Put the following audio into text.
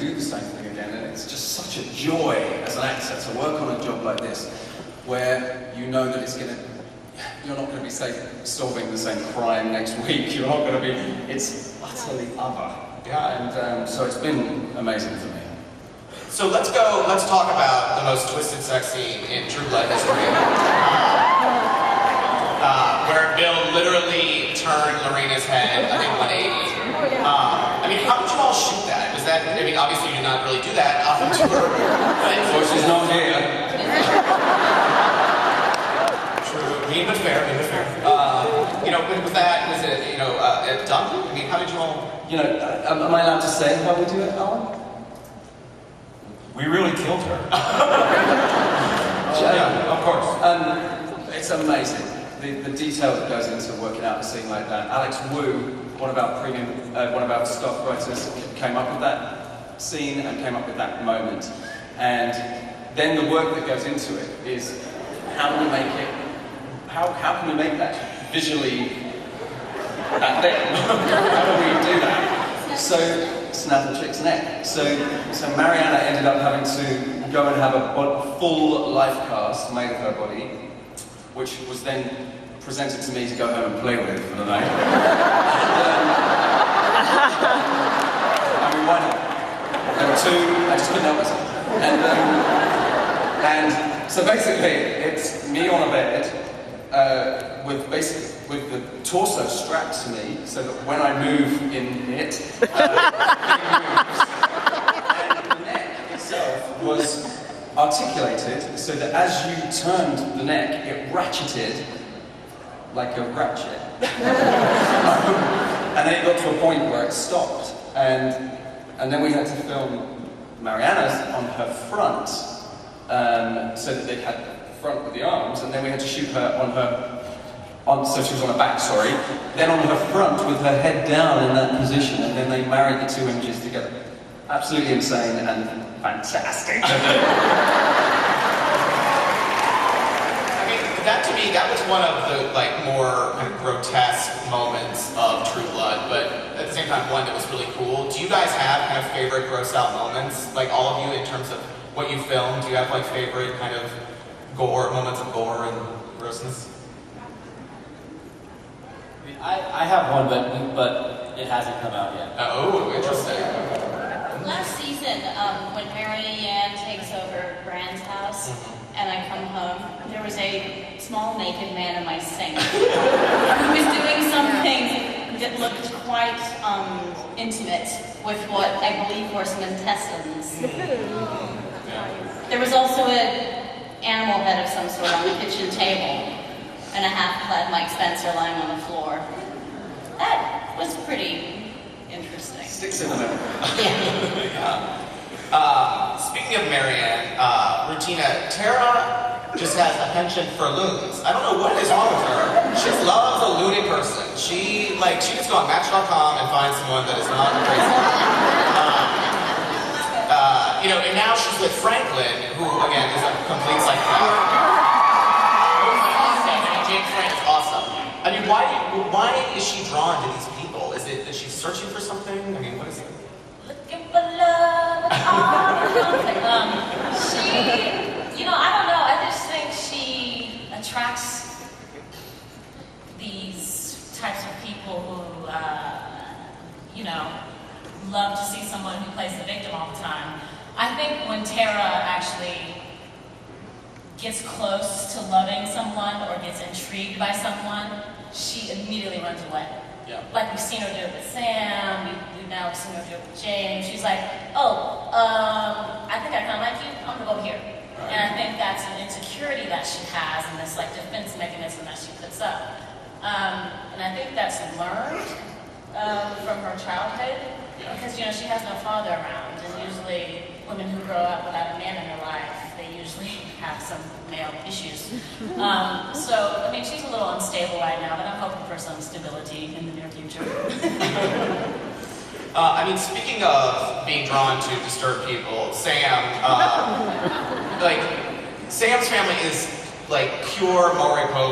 do the same thing again, and it's just such a joy as an actor to work on a job like this, where you know that you're not going to be solving the same crime next week. You're not going to be. It's utterly other. Yeah. And so it's been amazing for me. So let's talk about the most twisted sex scene in True Blood history. Where Bill literally turned Lorena's head, I think 180. I mean, how did you all shoot that? Was that, I mean, obviously you did not really do that on tour. Well, she's not here. True, mean but fair, mean but fair. You know, was it, you know, done? I mean, how did you all... You know, am I allowed to say how we do it, Alan? We really killed her. Yeah, of course. It's amazing. The detail that goes into working out a scene like that. Alex Wu, one of our staff writers, came up with that scene and came up with that moment. And then the work that goes into it is how do we make it? How can we make that visually that thing? How do we do that? So snap the chick's neck. So Mariana ended up having to go and have a full life cast made of her body, which was then presented to me to go home and play with for the night. I mean, why not? There were two, I just couldn't help myself. And so basically, it's me on a bed, with the torso strapped to me, so that when I move in it, it moves. And the neck itself was articulated so that as you turned the neck, it ratcheted like a ratchet. And then it got to a point where it stopped. And then we had to film Mariana's on her front, so that they had the front with the arms, and then we had to shoot her so she was on her back, sorry, then on her front with her head down in that position, and then they married the two images together. Absolutely insane and fantastic. I mean, that to me, that was one of the more kind of grotesque moments of True Blood, but at the same time, one that was really cool. Do you guys have kind of favorite gross out moments, like all of you, in terms of what you filmed? Do you have like favorite kind of moments of gore and grossness? I have one, but it hasn't come out yet. Oh, interesting. Last season, when Marianne takes over Brand's house, and I come home, there was a small naked man in my sink who was doing something that looked quite intimate with what I believe were some intestines. There was also an animal head of some sort on the kitchen table, and a half-clad Mike Spencer lying on the floor. That was pretty interesting. Sticks in the middle. Yeah. Speaking of Marianne, Rutina, Tara just has a penchant for loons. I don't know what is wrong with her. She just loves a loony person. She just go on Match.com and find someone that is not crazy. You know, and now she's with Franklin, who again is a complete psychopath. James Frank is awesome. I mean, why is she drawn to these people? Is it that she's searching for something? I mean, what is it? Looking for love. You know, I don't know. I just think she attracts these types of people who, you know, love to see someone who plays the victim all the time. I think when Tara actually gets close to loving someone or gets intrigued by someone, she immediately runs away. Yeah. Like we've seen her do it with Sam, we've now seen her do it with James. She's like, oh, I think I kind of like you, I'm gonna go here. Right. And I think that's an insecurity that she has and this like defense mechanism that she puts up. And I think that's learned from her childhood, because you know she has no father around, and usually women who grow up without a man in their life, they usually have some male issues. So, I mean, she's a little unstable right now, but I'm hoping for some stability in the near future. I mean, speaking of being drawn to disturbed people, Sam, Sam's family is like pure Maury Povich.